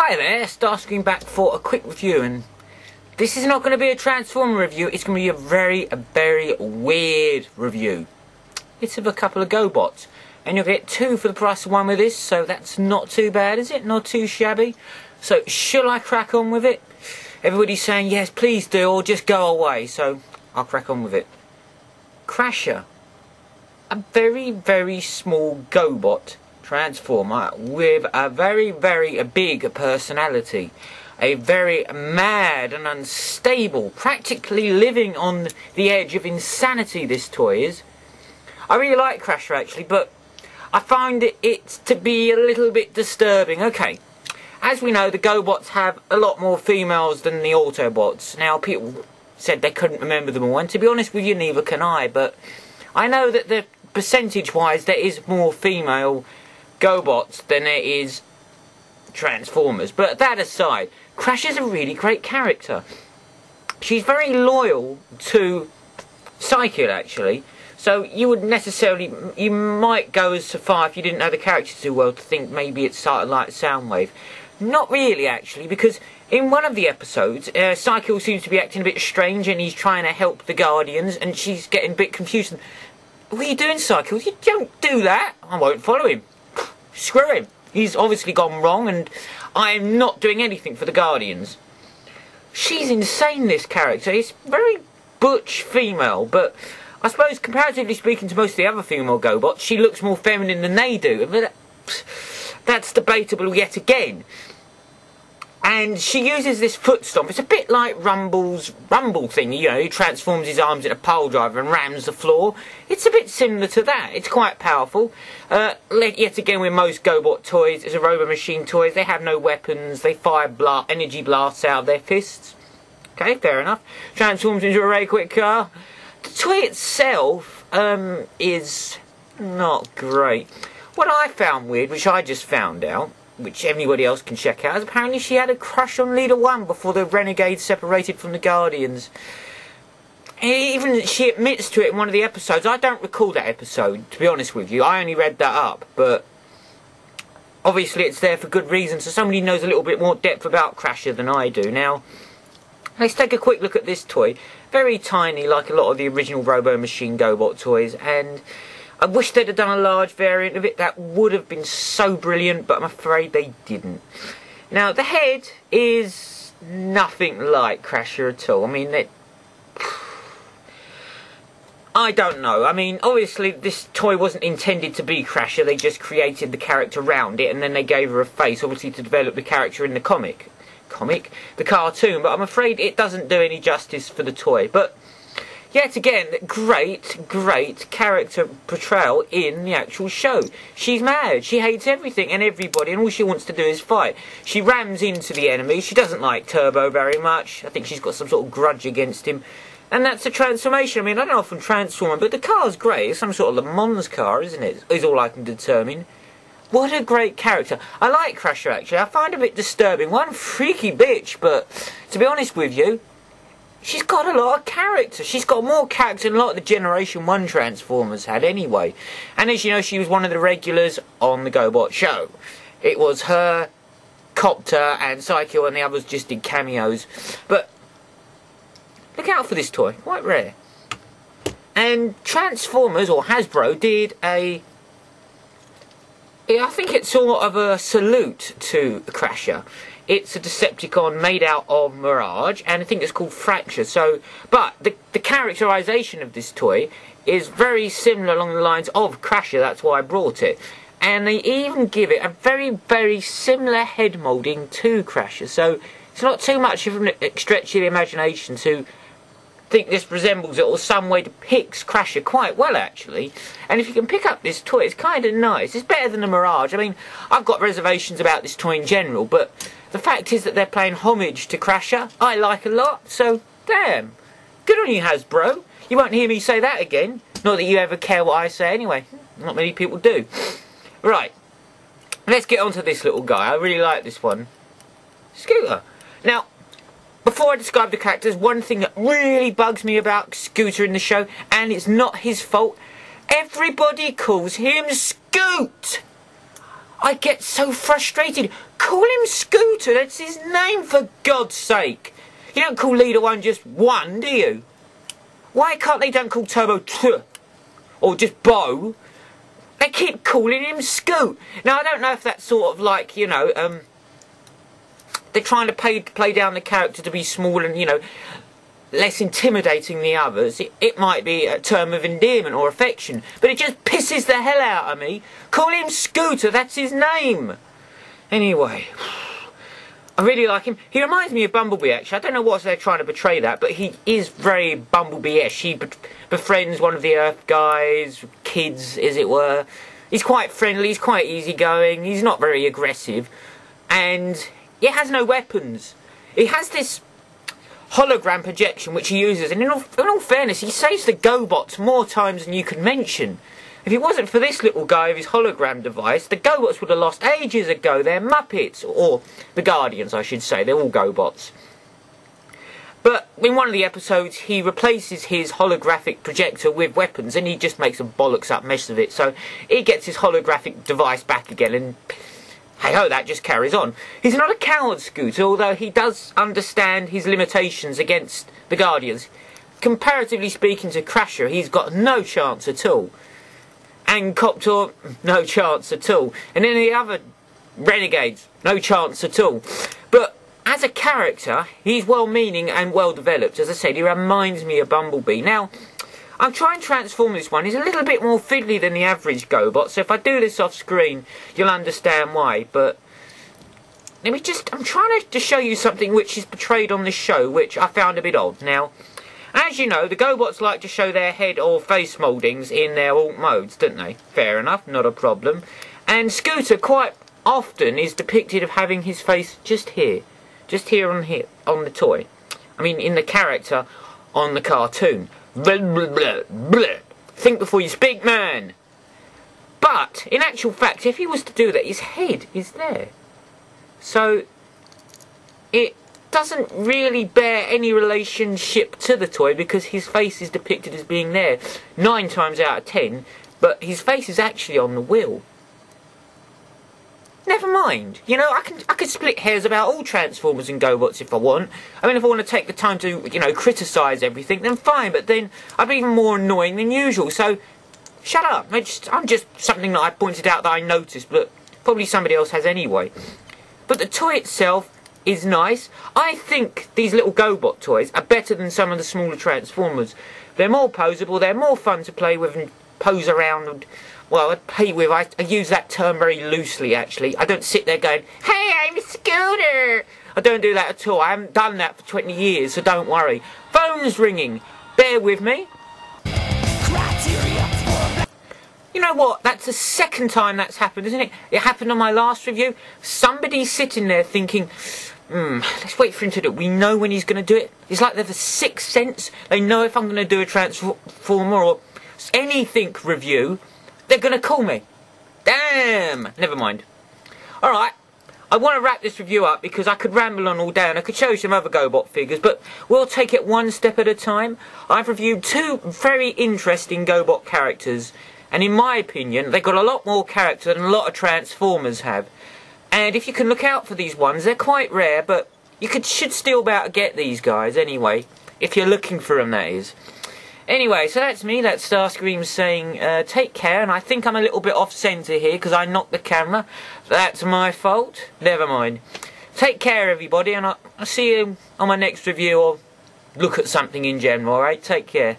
Hi there, Starscream back for a quick review, and this is not going to be a Transformer review, it's going to be a very weird review. It's of a couple of gobots, and you'll get two for the price of one with this, so that's not too bad, is it? Not too shabby. So, shall I crack on with it? Everybody's saying, yes, please do, or just go away, so I'll crack on with it. Crasher. A very small gobot Transformer with a very big personality. A very mad and unstable, practically living on the edge of insanity, this toy is. I really like Crasher actually, but I find it to be a little bit disturbing. Okay, as we know, the gobots have a lot more females than the Autobots. Now, people said they couldn't remember them all, and to be honest with you, neither can I, but I know that the percentage-wise there is more female gobots than there is Transformers. But that aside, Crasher's a really great character. She's very loyal to Cycle, actually. So you might go as far, if you didn't know the character too well, to think maybe it's sort of like Soundwave. Not really, actually, because in one of the episodes, Cycle seems to be acting a bit strange, and he's trying to help the Guardians, and she's getting a bit confused. What are you doing, Cycle? You don't do that. I won't follow him. Screw him. He's obviously gone wrong, and I am not doing anything for the Guardians. She's insane, this character. It's very butch female, but I suppose comparatively speaking to most of the other female gobots, she looks more feminine than they do. But that's debatable yet again. And she uses this foot stomp. It's a bit like Rumble's Rumble thing, you know, he transforms his arms into a pole driver and rams the floor. It's a bit similar to that. It's quite powerful. Yet again, with most gobot toys, as a Robo Machine toys, they have no weapons. They fire energy blasts out of their fists. Okay, fair enough. Transforms into a very quick car. The toy itself is not great. What I found weird, which I just found out, which anybody else can check out, is apparently she had a crush on Leader 1 before the Renegades separated from the Guardians. Even she admits to it in one of the episodes. I don't recall that episode, to be honest with you. I only read that up, but obviously it's there for good reason, so somebody knows a little bit more depth about Crasher than I do. Now, let's take a quick look at this toy. Very tiny, like a lot of the original Robo Machine Gobot toys, and I wish they'd have done a large variant of it. That would have been so brilliant, but I'm afraid they didn't. Now, the head is nothing like Crasher at all. I mean, I don't know. I mean, obviously, this toy wasn't intended to be Crasher. They just created the character around it, and then they gave her a face, obviously, to develop the character in the the cartoon. But I'm afraid it doesn't do any justice for the toy. But yet again, great character portrayal in the actual show. She's mad. She hates everything and everybody, and all she wants to do is fight. She rams into the enemy. She doesn't like Turbo very much. I think she's got some sort of grudge against him. And that's a transformation. I mean, I don't often transform, but the car's great. It's some sort of Le Mans car, isn't it? Is all I can determine. What a great character. I like Crasher, actually. I find her a bit disturbing. One freaky bitch, but to be honest with you, she's got a lot of character. She's got more character than a lot of the Generation 1 Transformers had anyway. And as you know, she was one of the regulars on the Gobot show. It was her, Copter and Cycle, and the others just did cameos. But look out for this toy. Quite rare. And Transformers, or Hasbro, did I think it's sort of a salute to Crasher. It's a Decepticon made out of Mirage, and I think it's called Fracture. So, but the characterization of this toy is very similar along the lines of Crasher. That's why I brought it. And they even give it a very similar head moulding to Crasher. So it's not too much of a stretch of the imagination to think this resembles it, or some way depicts Crasher quite well, actually. And if you can pick up this toy, it's kind of nice. It's better than the Mirage. I mean, I've got reservations about this toy in general, but the fact is that they're paying homage to Crasher. I like a lot, so damn. Good on you, Hasbro. You won't hear me say that again. Not that you ever care what I say anyway. Not many people do. Right. Let's get on to this little guy. I really like this one. Scooter. Now, before I describe the characters, one thing that really bugs me about Scooter in the show, and it's not his fault, everybody calls him Scoot. I get so frustrated. call him Scooter, that's his name, for God's sake. You don't call Leader 1 just 1, do you? Why can't they don't call Turbo 2? Or just Bo? They keep calling him Scoot. Now, I don't know if that's sort of like, you know, they're trying to play down the character to be small and, you know, less intimidating than the others. It might be a term of endearment or affection, but it just pisses the hell out of me. Call him Scooter, that's his name. Anyway, I really like him. He reminds me of Bumblebee, actually. I don't know what they're trying to portray that, but he is very Bumblebee-ish. He befriends one of the Earth guys, kids, as it were. He's quite friendly, he's quite easygoing, he's not very aggressive, and he has no weapons. He has this hologram projection which he uses, and in all fairness, he saves the gobots more times than you could mention. If it wasn't for this little guy with his hologram device, the gobots would have lost ages ago. They're Muppets, or the Guardians, I should say. They're all gobots. But in one of the episodes, he replaces his holographic projector with weapons, and he just makes a bollocks up mess of it. So he gets his holographic device back again, and hey-ho, that just carries on. He's not a coward, Scooter, although he does understand his limitations against the Guardians. Comparatively speaking to Crasher, he's got no chance at all. And Coptor, no chance at all. And then the other renegades, no chance at all. But as a character, he's well-meaning and well-developed. As I said, he reminds me of Bumblebee. Now, I'm trying to transform this one. He's a little bit more fiddly than the average Gobot, so if I do this off screen, you'll understand why. But I'm trying to show you something which is portrayed on this show, which I found a bit odd. Now, as you know, the Gobots like to show their head or face mouldings in their alt modes, don't they? Fair enough, not a problem. And Scooter quite often is depicted of having his face just here on the toy. I mean, in the character on the cartoon. Blah, blah, blah, blah. Think before you speak, man. But in actual fact, if he was to do that, his head is there. So it doesn't really bear any relationship to the toy because his face is depicted as being there 9 times out of 10, but his face is actually on the wheel. Never mind. You know, I could split hairs about all Transformers and Gobots if I want. I mean, if I want to take the time to, you know, criticise everything, then fine, but then I'd be even more annoying than usual, so shut up. I'm just something that I pointed out that I noticed, but probably somebody else has anyway. But the toy itself is nice. I think these little Gobot toys are better than some of the smaller Transformers. They're more poseable, they're more fun to play with and pose around and, well, play with. I use that term very loosely, actually. I don't sit there going, hey, I'm a Scooter. I don't do that at all. I haven't done that for 20 years, so don't worry. Phone's ringing. Bear with me. You know what? That's the second time that's happened, isn't it? It happened on my last review. Somebody's sitting there thinking, let's wait for him to do it. We know when he's going to do it. It's like they're the sixth sense. They know if I'm going to do a Transformer or anything review, they're going to call me. Damn! Never mind. Alright, I want to wrap this review up because I could ramble on all day and I could show you some other Gobot figures, but we'll take it one step at a time. I've reviewed 2 very interesting Gobot characters, and in my opinion, they've got a lot more character than a lot of Transformers have. And if you can look out for these ones, they're quite rare, but you should still be able to get these guys anyway, if you're looking for them, that is. Anyway, so that's me, that's Starscream saying, take care, and I think I'm a little bit off-centre here because I knocked the camera. That's my fault. Never mind. Take care, everybody, and I'll see you on my next review or look at something in general, alright? Take care.